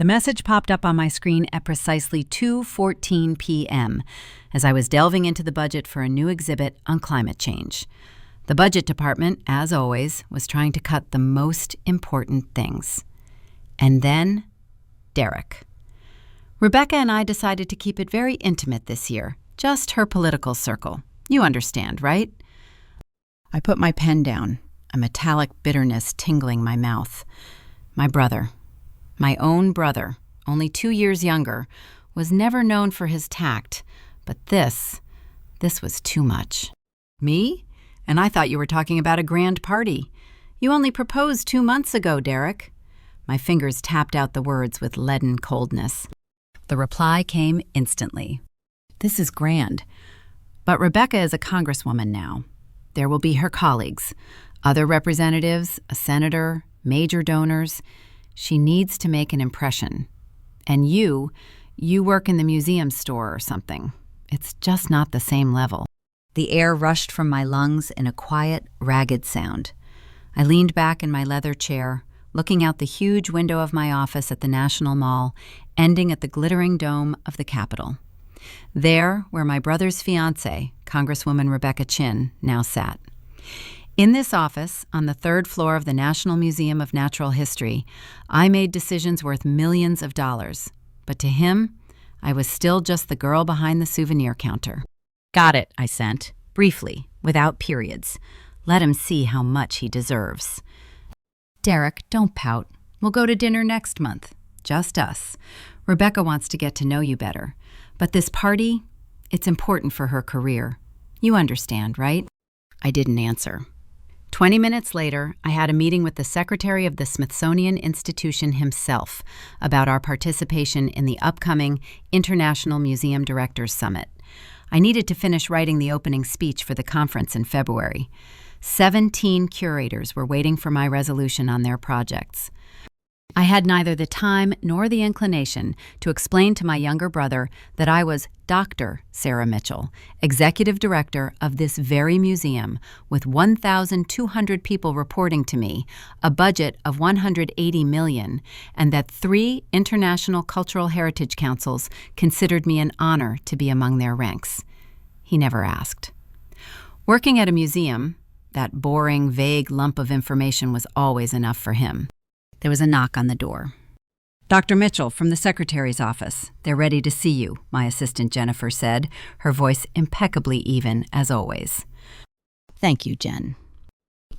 The message popped up on my screen at precisely 2:14 p.m. as I was delving into the budget for a new exhibit on climate change. The budget department, as always, was trying to cut the most important things. And then, Derek. Rebecca and I decided to keep it very intimate this year, just her political circle. You understand, right? I put my pen down, a metallic bitterness tingling my mouth. My brother, my own brother, only 2 years younger, was never known for his tact, but this was too much. Me? And I thought you were talking about a grand party. You only proposed 2 months ago, Derek. My fingers tapped out the words with leaden coldness. The reply came instantly. This is grand. But Rebecca is a congresswoman now. There will be her colleagues, other representatives, a senator, major donors. She needs to make an impression. And you work in the museum store or something. It's just not the same level. The air rushed from my lungs in a quiet, ragged sound. I leaned back in my leather chair, looking out the huge window of my office at the National Mall, ending at the glittering dome of the Capitol. There, where my brother's fiancée, Congresswoman Rebecca Chin, now sat. In this office, on the 3rd floor of the National Museum of Natural History, I made decisions worth millions of dollars. But to him, I was still just the girl behind the souvenir counter. Got it, I sent, briefly, without periods. Let him see how much he deserves. Derek, don't pout. We'll go to dinner next month. Just us. Rebecca wants to get to know you better. But this party, it's important for her career. You understand, right? I didn't answer. 20 minutes later, I had a meeting with the secretary of the Smithsonian Institution himself about our participation in the upcoming International Museum Directors Summit. I needed to finish writing the opening speech for the conference in February. 17 curators were waiting for my resolution on their projects. I had neither the time nor the inclination to explain to my younger brother that I was Dr. Sarah Mitchell, executive director of this very museum, with 1,200 people reporting to me, a budget of $180 million, and that 3 international cultural heritage councils considered me an honor to be among their ranks. He never asked. Working at a museum, that boring, vague lump of information was always enough for him. There was a knock on the door. Dr. Mitchell from the secretary's office. They're ready to see you, my assistant Jennifer said, her voice impeccably even, as always. Thank you, Jen.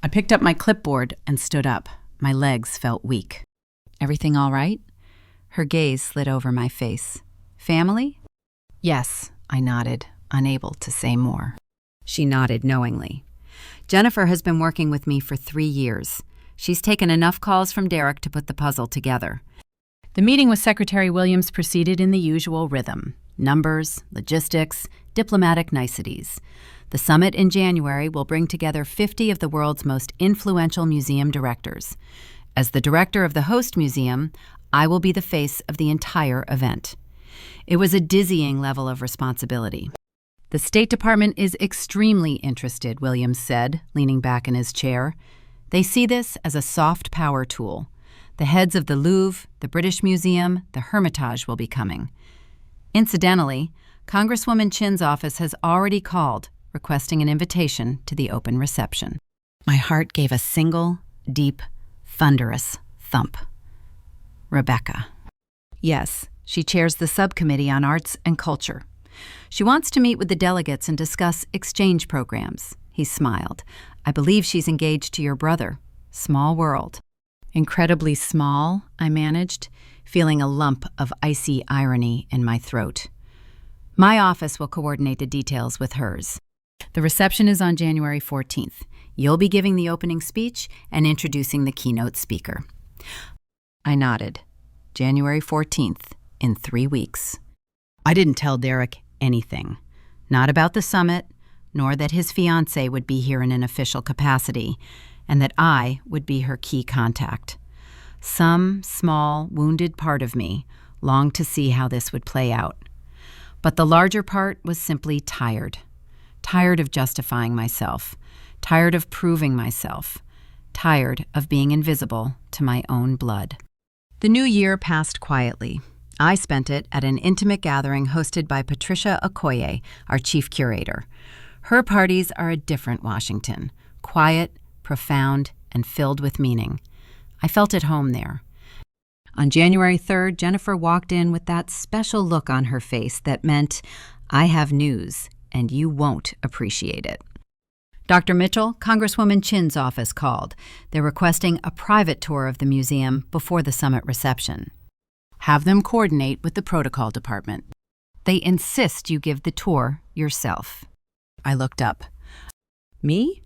I picked up my clipboard and stood up. My legs felt weak. Everything all right? Her gaze slid over my face. Family? Yes, I nodded, unable to say more. She nodded knowingly. Jennifer has been working with me for 3 years. She's taken enough calls from Derek to put the puzzle together. The meeting with Secretary Williams proceeded in the usual rhythm: numbers, logistics, diplomatic niceties. The summit in January will bring together 50 of the world's most influential museum directors. As the director of the host museum, I will be the face of the entire event. It was a dizzying level of responsibility. The State Department is extremely interested, Williams said, leaning back in his chair. They see this as a soft power tool. The heads of the Louvre, the British Museum, the Hermitage will be coming. Incidentally, Congresswoman Chin's office has already called, requesting an invitation to the open reception. My heart gave a single, deep, thunderous thump. Rebecca. Yes, she chairs the subcommittee on arts and culture. She wants to meet with the delegates and discuss exchange programs. He smiled. I believe she's engaged to your brother. Small world. Incredibly small, I managed, feeling a lump of icy irony in my throat. My office will coordinate the details with hers. The reception is on January 14th. You'll be giving the opening speech and introducing the keynote speaker. I nodded. January 14th, in 3 weeks. I didn't tell Derek anything. Not about the summit, nor that his fiancée would be here in an official capacity, and that I would be her key contact. Some small, wounded part of me longed to see how this would play out. But the larger part was simply tired. Tired of justifying myself. Tired of proving myself. Tired of being invisible to my own blood. The new year passed quietly. I spent it at an intimate gathering hosted by Patricia Okoye, our chief curator. Her parties are a different Washington, quiet, profound, and filled with meaning. I felt at home there. On January 3rd, Jennifer walked in with that special look on her face that meant, I have news, and you won't appreciate it. Dr. Mitchell, Congresswoman Chin's office called. They're requesting a private tour of the museum before the summit reception. Have them coordinate with the protocol department. They insist you give the tour yourself. I looked up. Me?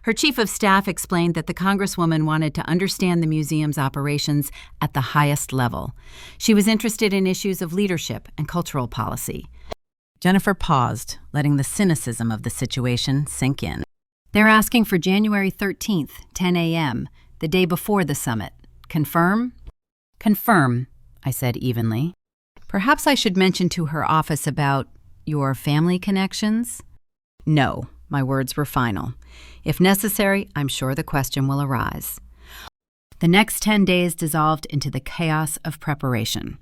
Her chief of staff explained that the Congresswoman wanted to understand the museum's operations at the highest level. She was interested in issues of leadership and cultural policy. Jennifer paused, letting the cynicism of the situation sink in. They're asking for January 13th, 10 a.m., the day before the summit. Confirm? Confirm, I said evenly. Perhaps I should mention to her office about your family connections? No, my words were final. If necessary, I'm sure the question will arise. The next 10 days dissolved into the chaos of preparation.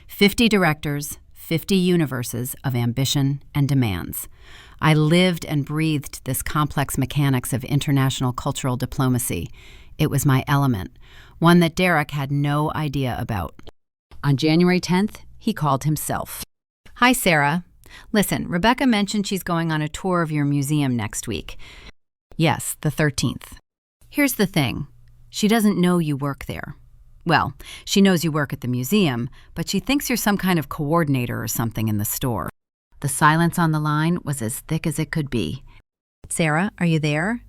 50 directors, 50 universes of ambition and demands. I lived and breathed this complex mechanics of international cultural diplomacy. It was my element, one that Derek had no idea about. On January 10th, he called himself. Hi, Sarah. Listen, Rebecca mentioned she's going on a tour of your museum next week. Yes, the 13th. Here's the thing. She doesn't know you work there. Well, she knows you work at the museum, but she thinks you're some kind of coordinator or something in the store. The silence on the line was as thick as it could be. Sarah, are you there?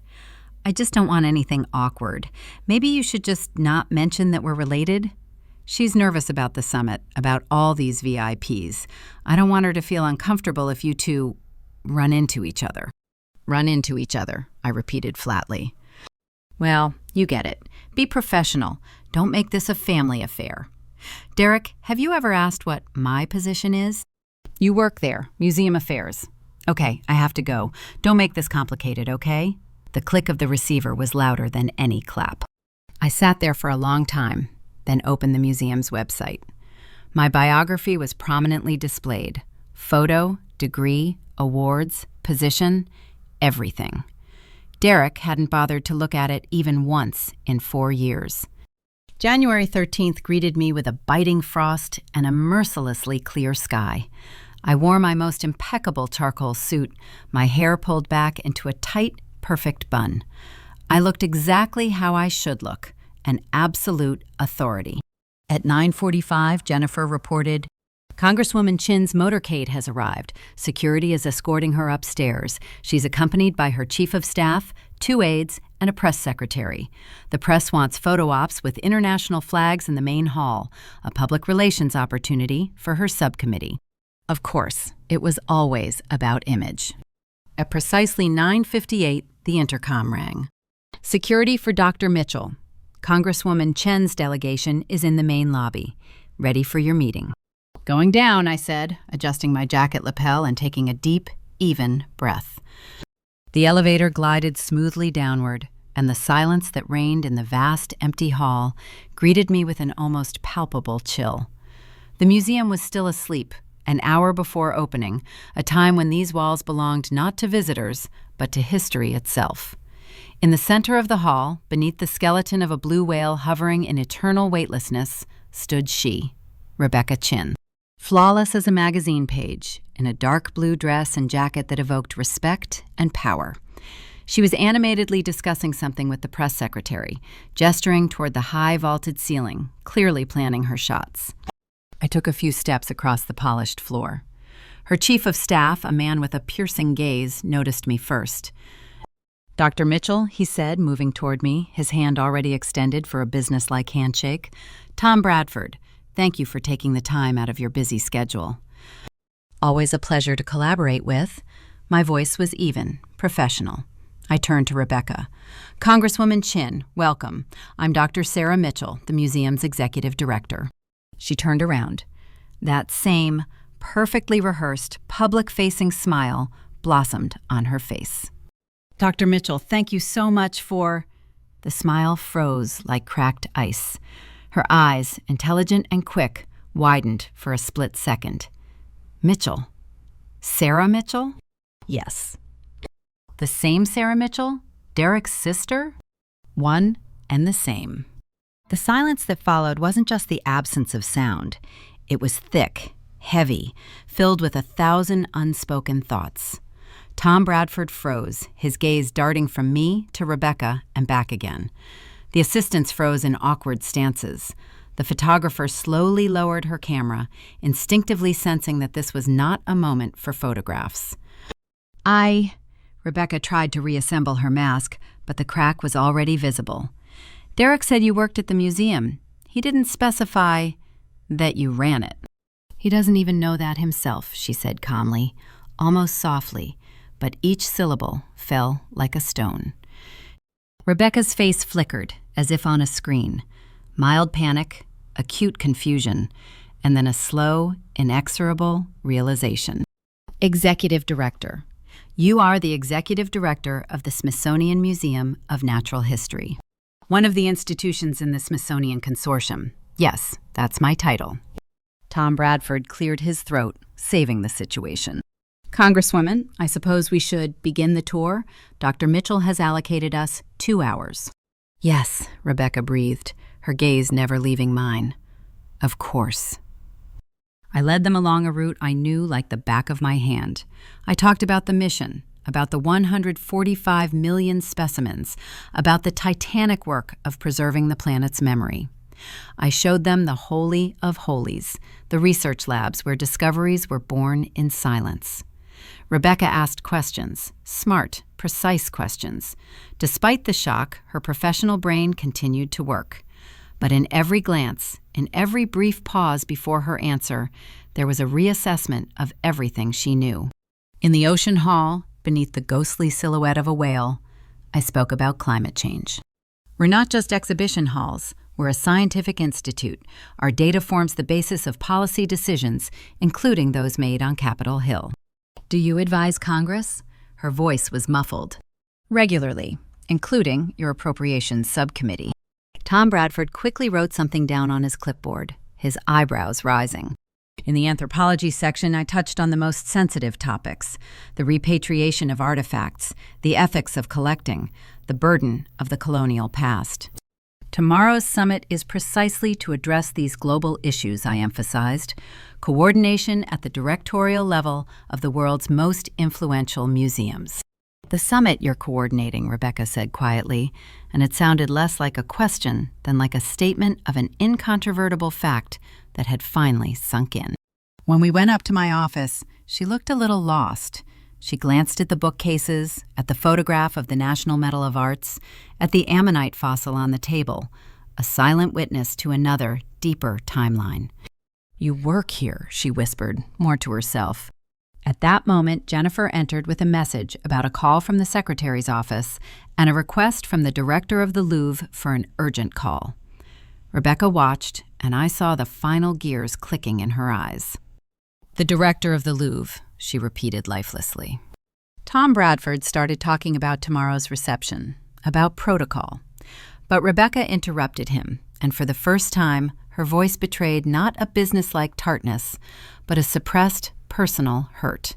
I just don't want anything awkward. Maybe you should just not mention that we're related? She's nervous about the summit, about all these VIPs. I don't want her to feel uncomfortable if you two run into each other. Run into each other, I repeated flatly. Well, you get it. Be professional. Don't make this a family affair. Derek, have you ever asked what my position is? You work there, Museum Affairs. Okay, I have to go. Don't make this complicated, okay? The click of the receiver was louder than any clap. I sat there for a long time, then opened the museum's website. My biography was prominently displayed. Photo, degree, awards, position, everything. Derek hadn't bothered to look at it even once in 4 years. January 13th greeted me with a biting frost and a mercilessly clear sky. I wore my most impeccable charcoal suit, my hair pulled back into a tight, perfect bun. I looked exactly how I should look, an absolute authority. At 9:45, Jennifer reported, Congresswoman Chin's motorcade has arrived. Security is escorting her upstairs. She's accompanied by her chief of staff, 2 aides, and a press secretary. The press wants photo ops with international flags in the main hall, a public relations opportunity for her subcommittee. Of course, it was always about image. At precisely 9:58, the intercom rang. Security for Dr. Mitchell. Congresswoman Chen's delegation is in the main lobby, ready for your meeting. Going down, I said, adjusting my jacket lapel and taking a deep, even breath. The elevator glided smoothly downward, and the silence that reigned in the vast, empty hall greeted me with an almost palpable chill. The museum was still asleep, an hour before opening, a time when these walls belonged not to visitors, but to history itself. In the center of the hall, beneath the skeleton of a blue whale hovering in eternal weightlessness, stood she, Rebecca Chin. Flawless as a magazine page, in a dark blue dress and jacket that evoked respect and power. She was animatedly discussing something with the press secretary, gesturing toward the high vaulted ceiling, clearly planning her shots. I took a few steps across the polished floor. Her chief of staff, a man with a piercing gaze, noticed me first. Dr. Mitchell, he said, moving toward me, his hand already extended for a businesslike handshake. Tom Bradford, thank you for taking the time out of your busy schedule. Always a pleasure to collaborate with. My voice was even, professional. I turned to Rebecca. Congresswoman Chin, welcome. I'm Dr. Sarah Mitchell, the museum's executive director. She turned around. That same, perfectly rehearsed, public-facing smile blossomed on her face. Dr. Mitchell, thank you so much for... The smile froze like cracked ice. Her eyes, intelligent and quick, widened for a split second. Mitchell. Sarah Mitchell? Yes. The same Sarah Mitchell? Derek's sister? One and the same. The silence that followed wasn't just the absence of sound. It was thick, heavy, filled with 1,000 unspoken thoughts. Tom Bradford froze, his gaze darting from me to Rebecca and back again. The assistants froze in awkward stances. The photographer slowly lowered her camera, instinctively sensing that this was not a moment for photographs. Rebecca tried to reassemble her mask, but the crack was already visible. Derek said you worked at the museum. He didn't specify that you ran it. He doesn't even know that himself, she said calmly, almost softly, but each syllable fell like a stone. Rebecca's face flickered, as if on a screen. Mild panic, acute confusion, and then a slow, inexorable realization. Executive Director. You are the Executive Director of the Smithsonian Museum of Natural History. One of the institutions in the Smithsonian Consortium. Yes, that's my title. Tom Bradford cleared his throat, saving the situation. Congresswoman, I suppose we should begin the tour. Dr. Mitchell has allocated us 2 hours. Yes, Rebecca breathed, her gaze never leaving mine. Of course. I led them along a route I knew like the back of my hand. I talked about the mission, about the 145 million specimens, about the titanic work of preserving the planet's memory. I showed them the holy of holies, the research labs where discoveries were born in silence. Rebecca asked questions, smart, precise questions. Despite the shock, her professional brain continued to work. But in every glance, in every brief pause before her answer, there was a reassessment of everything she knew. In the ocean hall, beneath the ghostly silhouette of a whale, I spoke about climate change. We're not just exhibition halls. We're a scientific institute. Our data forms the basis of policy decisions, including those made on Capitol Hill. Do you advise Congress? Her voice was muffled. Regularly, including your Appropriations Subcommittee. Tom Bradford quickly wrote something down on his clipboard, his eyebrows rising. In the anthropology section, I touched on the most sensitive topics: the repatriation of artifacts, the ethics of collecting, the burden of the colonial past. Tomorrow's summit is precisely to address these global issues, I emphasized. Coordination at the directorial level of the world's most influential museums. The summit you're coordinating, Rebecca said quietly, and it sounded less like a question than like a statement of an incontrovertible fact that had finally sunk in. When we went up to my office, she looked a little lost. She glanced at the bookcases, at the photograph of the National Medal of Arts, at the ammonite fossil on the table, a silent witness to another, deeper timeline. You work here, she whispered, more to herself. At that moment, Jennifer entered with a message about a call from the secretary's office and a request from the director of the Louvre for an urgent call. Rebecca watched, and I saw the final gears clicking in her eyes. The director of the Louvre, she repeated lifelessly. Tom Bradford started talking about tomorrow's reception, about protocol. But Rebecca interrupted him, and for the first time, her voice betrayed not a businesslike tartness, but a suppressed, personal hurt.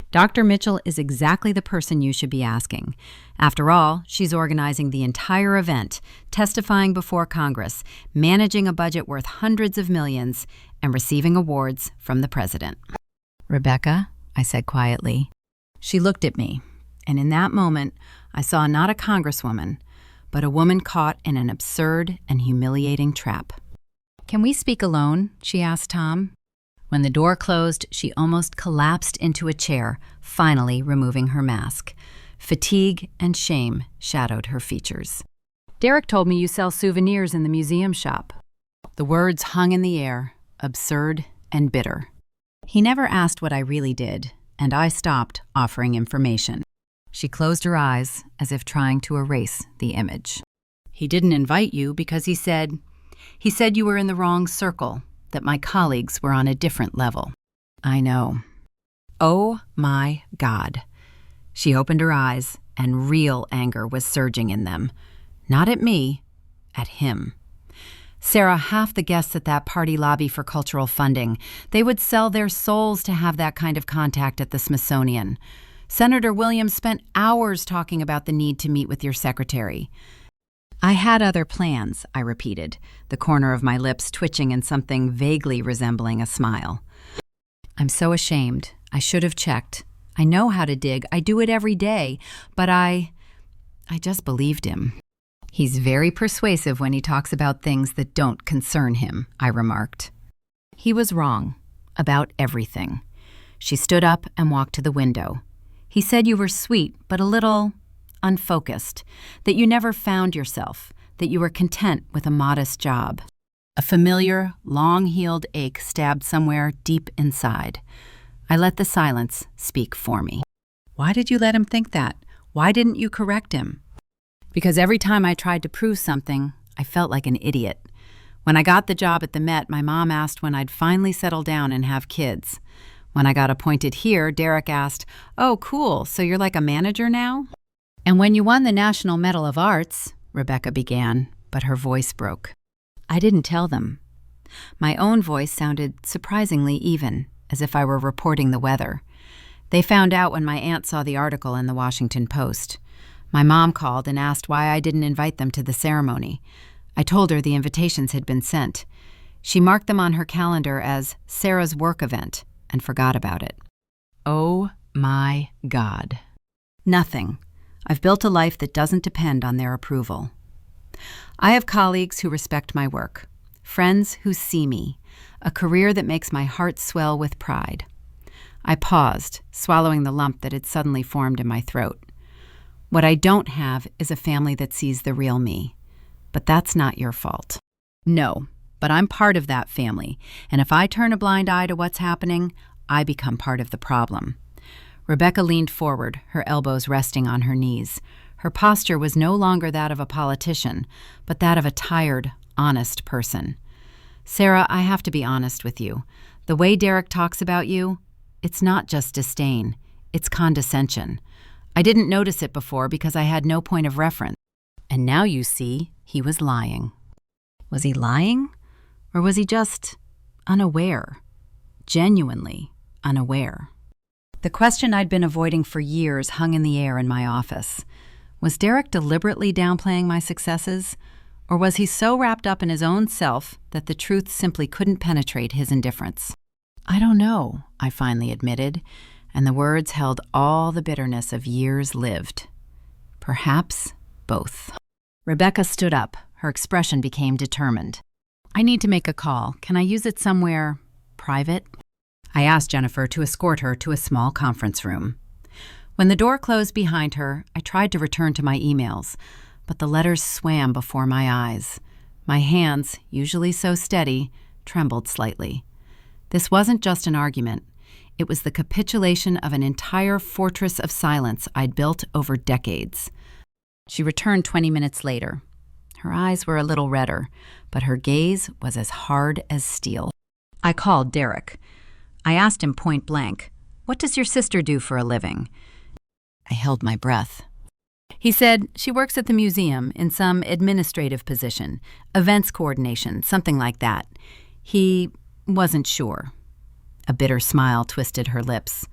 Dr. Mitchell is exactly the person you should be asking. After all, she's organizing the entire event, testifying before Congress, managing a budget worth hundreds of millions, and receiving awards from the president. Rebecca, I said quietly. She looked at me, and in that moment, I saw not a congresswoman, but a woman caught in an absurd and humiliating trap. Can we speak alone? She asked Tom. When the door closed, she almost collapsed into a chair, finally removing her mask. Fatigue and shame shadowed her features. Derek told me you sell souvenirs in the museum shop. The words hung in the air, absurd and bitter. He never asked what I really did, and I stopped offering information. She closed her eyes as if trying to erase the image. He didn't invite you because he said you were in the wrong circle, that my colleagues were on a different level. I know. Oh my God. She opened her eyes, and real anger was surging in them. Not at me, at him. Sarah, half the guests at that party lobby for cultural funding. They would sell their souls to have that kind of contact at the Smithsonian. Senator Williams spent hours talking about the need to meet with your secretary. I had other plans, I repeated, the corner of my lips twitching in something vaguely resembling a smile. I'm so ashamed. I should have checked. I know how to dig. I do it every day. But I just believed him. He's very persuasive when he talks about things that don't concern him, I remarked. He was wrong. About everything. She stood up and walked to the window. He said you were sweet, but a little unfocused, that you never found yourself, that you were content with a modest job. A familiar, long-heeled ache stabbed somewhere deep inside. I let the silence speak for me. Why did you let him think that? Why didn't you correct him? Because every time I tried to prove something, I felt like an idiot. When I got the job at the Met, my mom asked when I'd finally settle down and have kids. When I got appointed here, Derek asked, "Oh, cool, so you're like a manager now?" And when you won the National Medal of Arts, Rebecca began, but her voice broke. I didn't tell them. My own voice sounded surprisingly even, as if I were reporting the weather. They found out when my aunt saw the article in the Washington Post. My mom called and asked why I didn't invite them to the ceremony. I told her the invitations had been sent. She marked them on her calendar as Sarah's work event and forgot about it. Oh my God. Nothing. I've built a life that doesn't depend on their approval. I have colleagues who respect my work, friends who see me, a career that makes my heart swell with pride. I paused, swallowing the lump that had suddenly formed in my throat. What I don't have is a family that sees the real me. But that's not your fault. No, but I'm part of that family, and if I turn a blind eye to what's happening, I become part of the problem. Rebecca leaned forward, her elbows resting on her knees. Her posture was no longer that of a politician, but that of a tired, honest person. Sarah, I have to be honest with you. The way Derek talks about you, it's not just disdain, it's condescension. I didn't notice it before because I had no point of reference. And now you see, he was lying. Was he lying? Or was he just unaware? Genuinely unaware. The question I'd been avoiding for years hung in the air in my office. Was Derek deliberately downplaying my successes? Or was he so wrapped up in his own self that the truth simply couldn't penetrate his indifference? I don't know, I finally admitted, and the words held all the bitterness of years lived. Perhaps both. Rebecca stood up. Her expression became determined. I need to make a call. Can I use it somewhere private? I asked Jennifer to escort her to a small conference room. When the door closed behind her, I tried to return to my emails, but the letters swam before my eyes. My hands, usually so steady, trembled slightly. This wasn't just an argument. It was the capitulation of an entire fortress of silence I'd built over decades. She returned 20 minutes later. Her eyes were a little redder, but her gaze was as hard as steel. I called Derek. I asked him point blank, "What does your sister do for a living?" I held my breath. He said she works at the museum in some administrative position, events coordination, something like that. He wasn't sure. A bitter smile twisted her lips.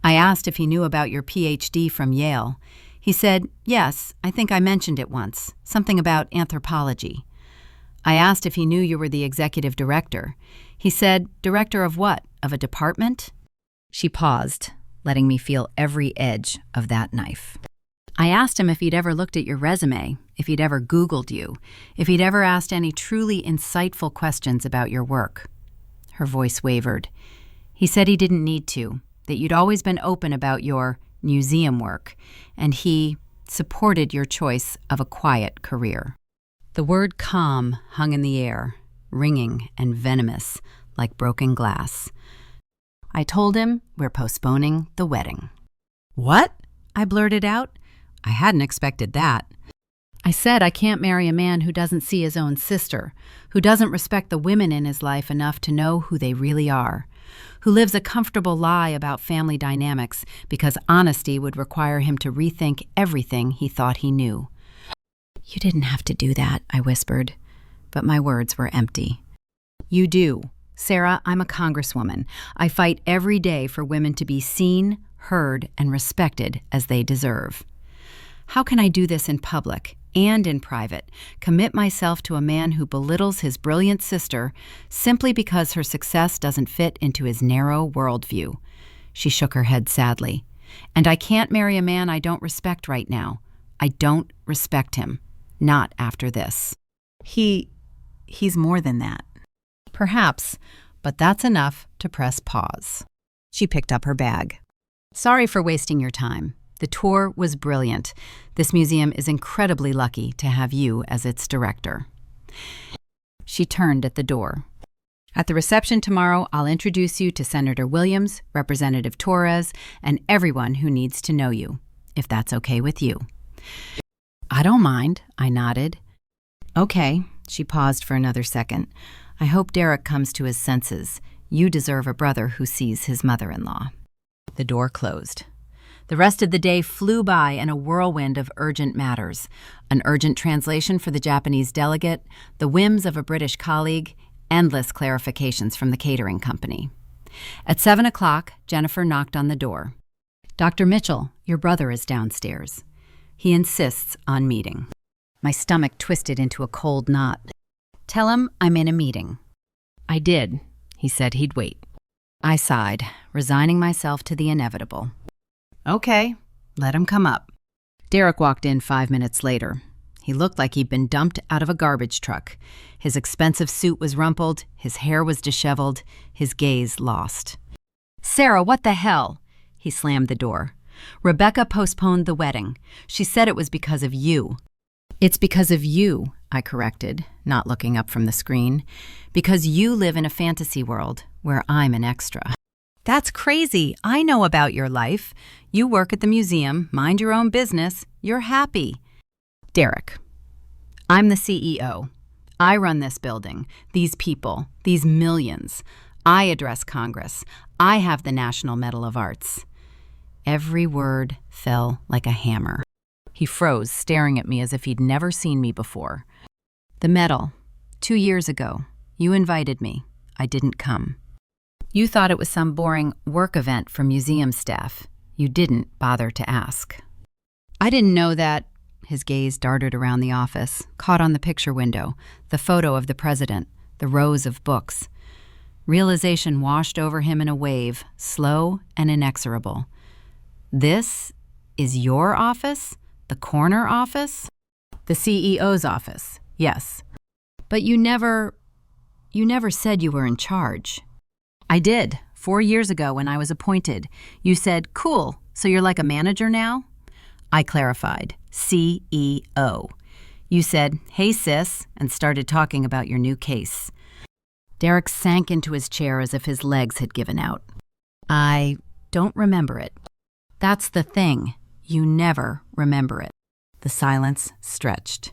I asked if he knew about your PhD from Yale. He said, "Yes, I think I mentioned it once, something about anthropology." I asked if he knew you were the executive director. He said, "Director of what? Of a department?" She paused, letting me feel every edge of that knife. I asked him if he'd ever looked at your resume, if he'd ever Googled you, if he'd ever asked any truly insightful questions about your work. Her voice wavered. He said he didn't need to, that you'd always been open about your museum work, and he supported your choice of a quiet career. The word calm hung in the air, ringing and venomous, like broken glass. I told him we're postponing the wedding. "What?" I blurted out. I hadn't expected that. I said I can't marry a man who doesn't see his own sister, who doesn't respect the women in his life enough to know who they really are, who lives a comfortable lie about family dynamics because honesty would require him to rethink everything he thought he knew. "You didn't have to do that," I whispered. but my words were empty. You do. Sarah, I'm a congresswoman. I fight every day for women to be seen, heard, and respected as they deserve. How can I do this in public and in private, commit myself to a man who belittles his brilliant sister simply because her success doesn't fit into his narrow worldview? She shook her head sadly. And I can't marry a man I don't respect right now. I don't respect him. Not after this. He's more than that. Perhaps, but that's enough to press pause. She picked up her bag. Sorry for wasting your time. The tour was brilliant. This museum is incredibly lucky to have you as its director. She turned at the door. At the reception tomorrow, I'll introduce you to Senator Williams, Representative Torres, and everyone who needs to know you, if that's okay with you. I don't mind, I nodded. Okay, she paused for another second. I hope Derek comes to his senses. You deserve a brother who sees his mother-in-law. The door closed. The rest of the day flew by in a whirlwind of urgent matters. An urgent translation for the Japanese delegate, the whims of a British colleague, endless clarifications from the catering company. At 7 o'clock, Jennifer knocked on the door. Dr. Mitchell, your brother is downstairs. He insists on meeting. My stomach twisted into a cold knot. Tell him I'm in a meeting. I did. He said he'd wait. I sighed, resigning myself to the inevitable. Okay, let him come up. Derek walked in 5 minutes later. He looked like he'd been dumped out of a garbage truck. His expensive suit was rumpled, his hair was disheveled, his gaze lost. Sarah, what the hell? He slammed the door. Rebecca postponed the wedding. She said it was because of you. It's because of you, I corrected, not looking up from the screen. Because you live in a fantasy world where I'm an extra. That's crazy. I know about your life. You work at the museum, mind your own business. You're happy. Derek, I'm the CEO. I run this building, these people, these millions. I address Congress. I have the National Medal of Arts. Every word fell like a hammer. He froze, staring at me as if he'd never seen me before. The medal. 2 years ago. You invited me. I didn't come. You thought it was some boring work event for museum staff. You didn't bother to ask. I didn't know that. His gaze darted around the office, caught on the picture window, the photo of the president, the rows of books. Realization washed over him in a wave, slow and inexorable. This is your office? The corner office? The CEO's office, yes. But you never said you were in charge. I did, 4 years ago when I was appointed. You said, cool, so you're like a manager now? I clarified, CEO. You said, hey sis, and started talking about your new case. Derek sank into his chair as if his legs had given out. I don't remember it. That's the thing. You never remember it. The silence stretched.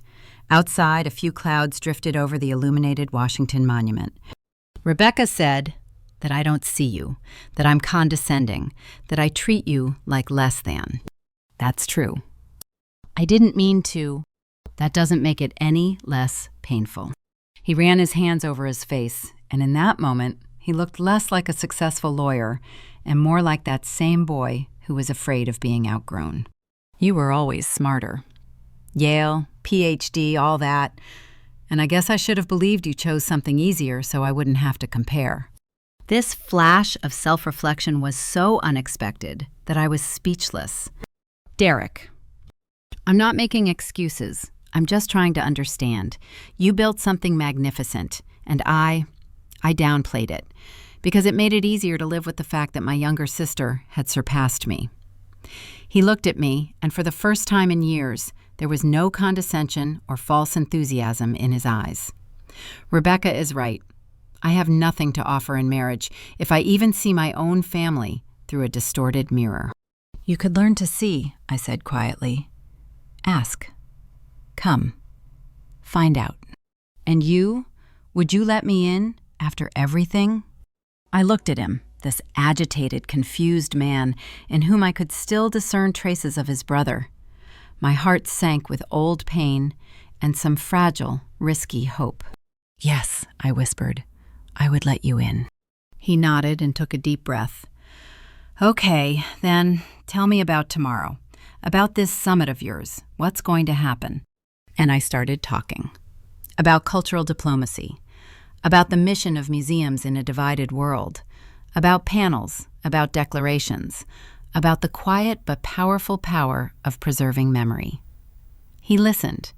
Outside, a few clouds drifted over the illuminated Washington Monument. Rebecca said that I don't see you, that I'm condescending, that I treat you like less than. That's true. I didn't mean to. That doesn't make it any less painful. He ran his hands over his face, and in that moment, he looked less like a successful lawyer and more like that same boy who was afraid of being outgrown. You were always smarter. Yale, PhD, all that. And I guess I should have believed you chose something easier so I wouldn't have to compare. This flash of self-reflection was so unexpected that I was speechless. Derek, I'm not making excuses. I'm just trying to understand. You built something magnificent, and I downplayed it, because it made it easier to live with the fact that my younger sister had surpassed me. He looked at me, and for the first time in years, there was no condescension or false enthusiasm in his eyes. Rebecca is right. I have nothing to offer in marriage if I even see my own family through a distorted mirror. You could learn to see, I said quietly. Ask. Come. Find out. And you? Would you let me in after everything? I looked at him, this agitated, confused man in whom I could still discern traces of his brother. My heart sank with old pain and some fragile, risky hope. Yes, I whispered. I would let you in. He nodded and took a deep breath. Okay, then tell me about tomorrow. About this summit of yours. What's going to happen? And I started talking. About cultural diplomacy. About the mission of museums in a divided world. About panels. About declarations. About the quiet but powerful power of preserving memory. He listened,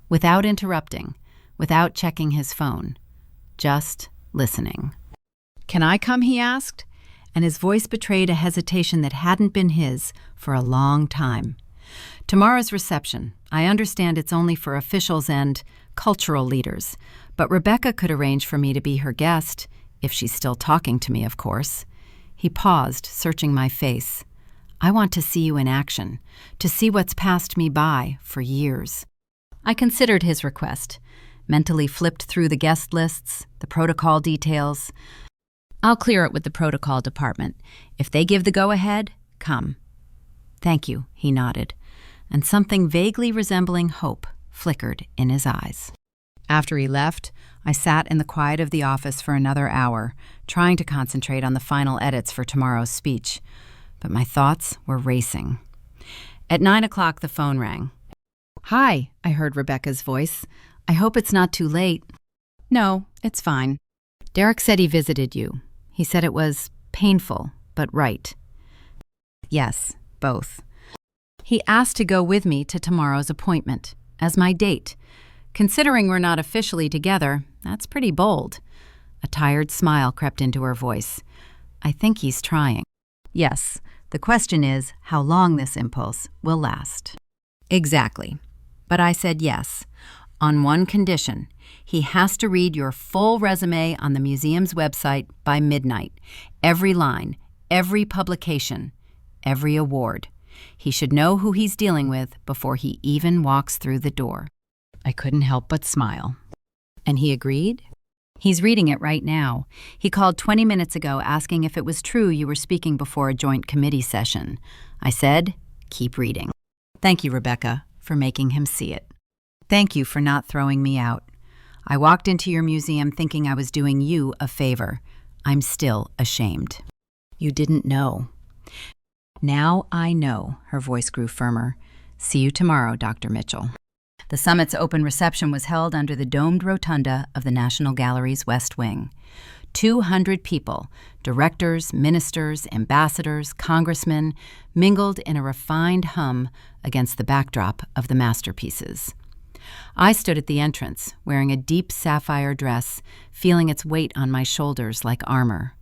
without interrupting, without checking his phone. Just listening. Can I come, he asked, and his voice betrayed a hesitation that hadn't been his for a long time. Tomorrow's reception. I understand it's only for officials and cultural leaders, but Rebecca could arrange for me to be her guest, if she's still talking to me, of course. He paused, searching my face. I want to see you in action, to see what's passed me by for years. I considered his request, mentally flipped through the guest lists, the protocol details. I'll clear it with the protocol department. If they give the go-ahead, come. Thank you, he nodded, and something vaguely resembling hope flickered in his eyes. After he left, I sat in the quiet of the office for another hour, trying to concentrate on the final edits for tomorrow's speech. But my thoughts were racing. At 9 o'clock, the phone rang. Hi, I heard Rebecca's voice. I hope it's not too late. No, it's fine. Derek said he visited you. He said it was painful, but right. Yes, both. He asked to go with me to tomorrow's appointment, as my date. Considering we're not officially together, that's pretty bold. A tired smile crept into her voice. I think he's trying. Yes, the question is how long this impulse will last. Exactly. But I said yes, on one condition. He has to read your full resume on the museum's website by midnight. Every line, every publication, every award. He should know who he's dealing with before he even walks through the door. I couldn't help but smile. And he agreed? He's reading it right now. He called 20 minutes ago asking if it was true you were speaking before a joint committee session. I said, keep reading. Thank you, Rebecca, for making him see it. Thank you for not throwing me out. I walked into your museum thinking I was doing you a favor. I'm still ashamed. You didn't know. Now I know, her voice grew firmer. See you tomorrow, Dr. Mitchell. The summit's open reception was held under the domed rotunda of the National Gallery's West Wing. 200 people, directors, ministers, ambassadors, congressmen, mingled in a refined hum against the backdrop of the masterpieces. I stood at the entrance, wearing a deep sapphire dress, feeling its weight on my shoulders like armor.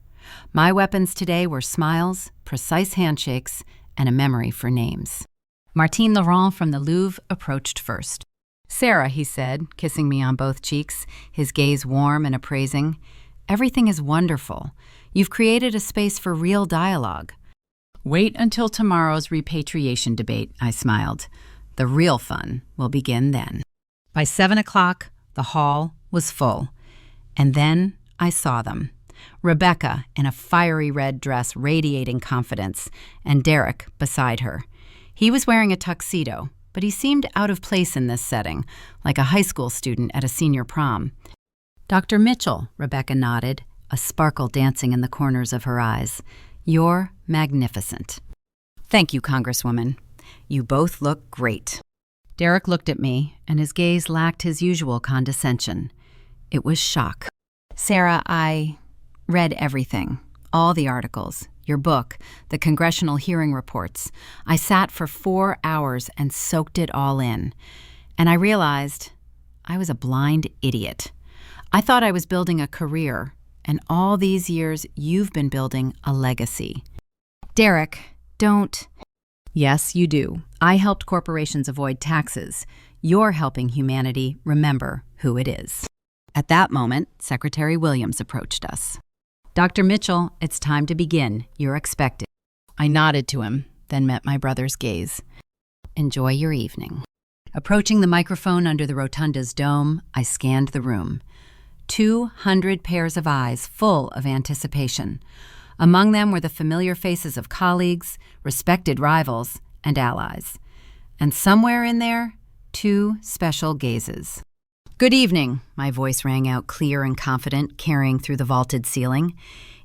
My weapons today were smiles, precise handshakes, and a memory for names. Martine Laurent from the Louvre approached first. Sarah, he said, kissing me on both cheeks, his gaze warm and appraising. Everything is wonderful. You've created a space for real dialogue. Wait until tomorrow's repatriation debate, I smiled. The real fun will begin then. By 7 o'clock, the hall was full. And then I saw them. Rebecca in a fiery red dress radiating confidence, and Derek beside her. He was wearing a tuxedo, but he seemed out of place in this setting, like a high school student at a senior prom. Dr. Mitchell, Rebecca nodded, a sparkle dancing in the corners of her eyes. You're magnificent. Thank you, Congresswoman. You both look great. Derek looked at me, and his gaze lacked his usual condescension. It was shock. Sarah, I read everything, all the articles, your book, the congressional hearing reports. I sat for 4 hours and soaked it all in. And I realized I was a blind idiot. I thought I was building a career, and all these years you've been building a legacy. Derek, don't. Yes, you do. I helped corporations avoid taxes. You're helping humanity remember who it is. At that moment, Secretary Williams approached us. Dr. Mitchell, it's time to begin. You're expected. I nodded to him, then met my brother's gaze. Enjoy your evening. Approaching the microphone under the rotunda's dome, I scanned the room. 200 pairs of eyes full of anticipation. Among them were the familiar faces of colleagues, respected rivals, and allies. And somewhere in there, 2 special gazes. Good evening, my voice rang out clear and confident, carrying through the vaulted ceiling.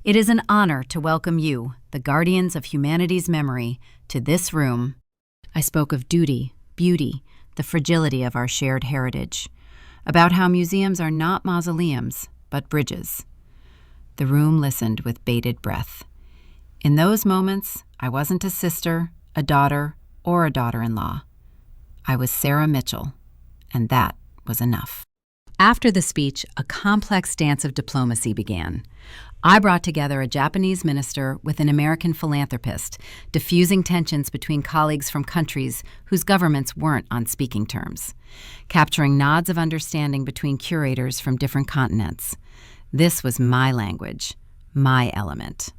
It is an honor to welcome you, the guardians of humanity's memory, to this room. I spoke of duty, beauty, the fragility of our shared heritage, about how museums are not mausoleums, but bridges. The room listened with bated breath. In those moments, I wasn't a sister, a daughter, or a daughter-in-law. I was Sarah Mitchell, and that was enough. After the speech, a complex dance of diplomacy began. I brought together a Japanese minister with an American philanthropist, diffusing tensions between colleagues from countries whose governments weren't on speaking terms, capturing nods of understanding between curators from different continents. This was my language, my element.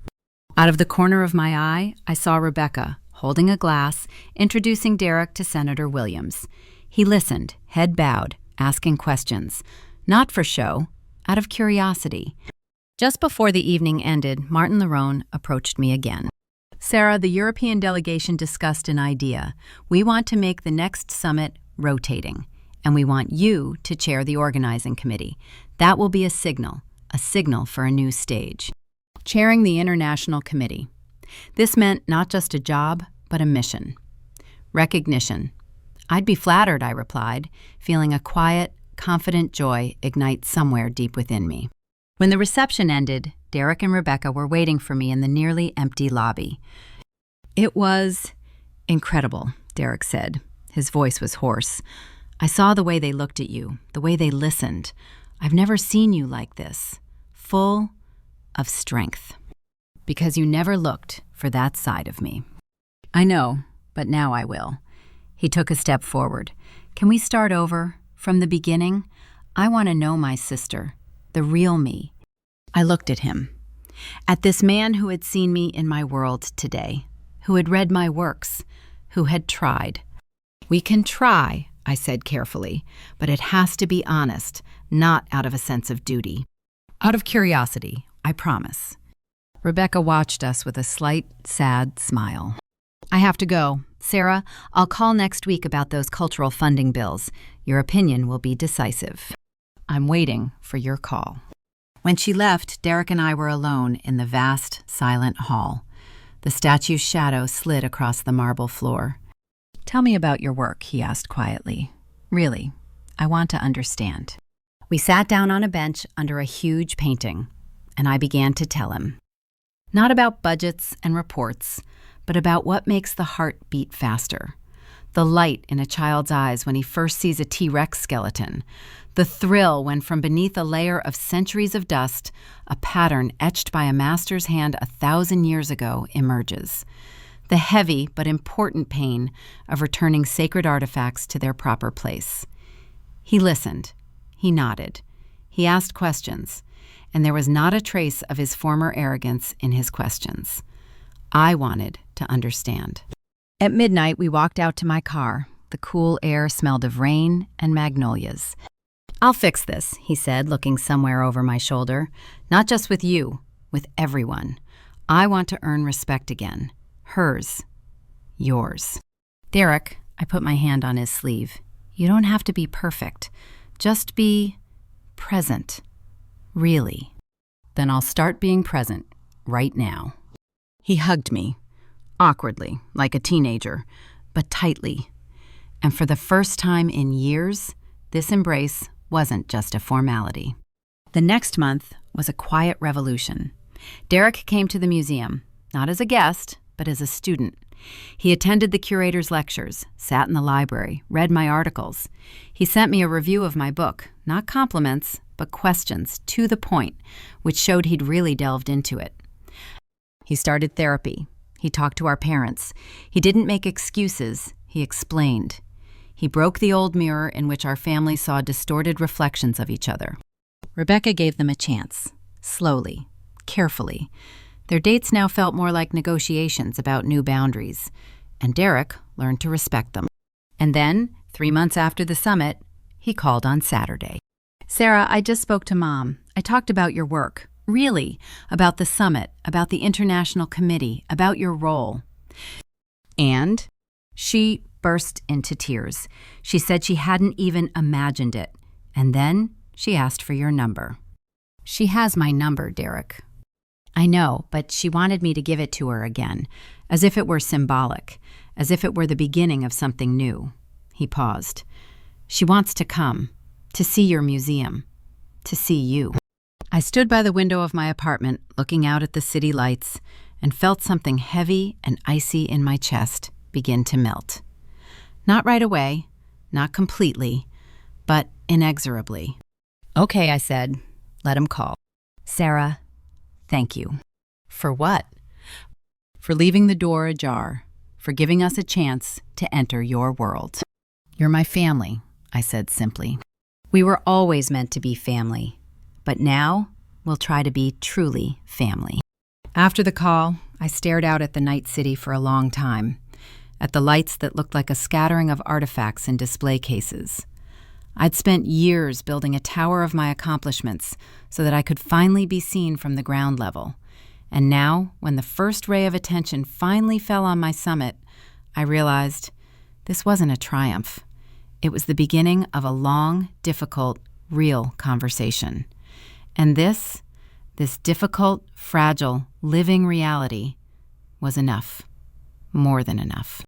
Out of the corner of my eye, I saw Rebecca, holding a glass, introducing Derek to Senator Williams. He listened, head bowed, asking questions, not for show, out of curiosity. Just before the evening ended, Martin Lerone approached me again. Sarah, the European delegation discussed an idea. We want to make the next summit rotating, and we want you to chair the organizing committee. That will be a signal for a new stage. Chairing the International Committee. This meant not just a job, but a mission. Recognition. I'd be flattered, I replied, feeling a quiet, confident joy ignite somewhere deep within me. When the reception ended, Derek and Rebecca were waiting for me in the nearly empty lobby. It was incredible, Derek said. His voice was hoarse. I saw the way they looked at you, the way they listened. I've never seen you like this, full of strength. Because you never looked for that side of me. I know, but now I will. He took a step forward. Can we start over, from the beginning? I want to know my sister, the real me. I looked at him, at this man who had seen me in my world today, who had read my works, who had tried. We can try, I said carefully, but it has to be honest, not out of a sense of duty. Out of curiosity, I promise. Rebecca watched us with a slight, sad smile. I have to go. Sarah, I'll call next week about those cultural funding bills. Your opinion will be decisive. I'm waiting for your call. When she left, Derek and I were alone in the vast, silent hall. The statue's shadow slid across the marble floor. Tell me about your work, he asked quietly. Really, I want to understand. We sat down on a bench under a huge painting, and I began to tell him. Not about budgets and reports, but about what makes the heart beat faster. The light in a child's eyes when he first sees a T-Rex skeleton. The thrill when from beneath a layer of centuries of dust, a pattern etched by a master's hand 1,000 years ago emerges. The heavy but important pain of returning sacred artifacts to their proper place. He listened. He nodded. He asked questions, and there was not a trace of his former arrogance in his questions. I wanted to understand. At midnight, we walked out to my car. The cool air smelled of rain and magnolias. I'll fix this, he said, looking somewhere over my shoulder. Not just with you, with everyone. I want to earn respect again. Hers. Yours. Derek, I put my hand on his sleeve. You don't have to be perfect. Just be present. Really. Then I'll start being present right now. He hugged me, awkwardly, like a teenager, but tightly. And for the first time in years, this embrace wasn't just a formality. The next month was a quiet revolution. Derek came to the museum, not as a guest, but as a student. He attended the curator's lectures, sat in the library, read my articles. He sent me a review of my book, not compliments, but questions to the point, which showed he'd really delved into it. He started therapy. He talked to our parents. He didn't make excuses. He explained. He broke the old mirror in which our family saw distorted reflections of each other. Rebecca gave them a chance, slowly, carefully. Their dates now felt more like negotiations about new boundaries, and Derek learned to respect them. And then, 3 months after the summit, he called on Saturday. Sarah, I just spoke to Mom. I talked about your work. Really, about the summit, about the International Committee, about your role. And she burst into tears. She said she hadn't even imagined it, And then she asked for your number. She has my number, Derek. I know, but she wanted me to give it to her again, as if it were symbolic, as if it were the beginning of something new. He paused. She wants to come, to see your museum, to see you. I stood by the window of my apartment, looking out at the city lights, and felt something heavy and icy in my chest begin to melt. Not right away, not completely, but inexorably. Okay, I said. Let him call. Sarah, thank you. For what? For leaving the door ajar, for giving us a chance to enter your world. You're my family, I said simply. We were always meant to be family, but now we'll try to be truly family. After the call, I stared out at the night city for a long time, at the lights that looked like a scattering of artifacts in display cases. I'd spent years building a tower of my accomplishments so that I could finally be seen from the ground level. And now, when the first ray of attention finally fell on my summit, I realized this wasn't a triumph. It was the beginning of a long, difficult, real conversation. And this difficult, fragile, living reality was enough. More than enough.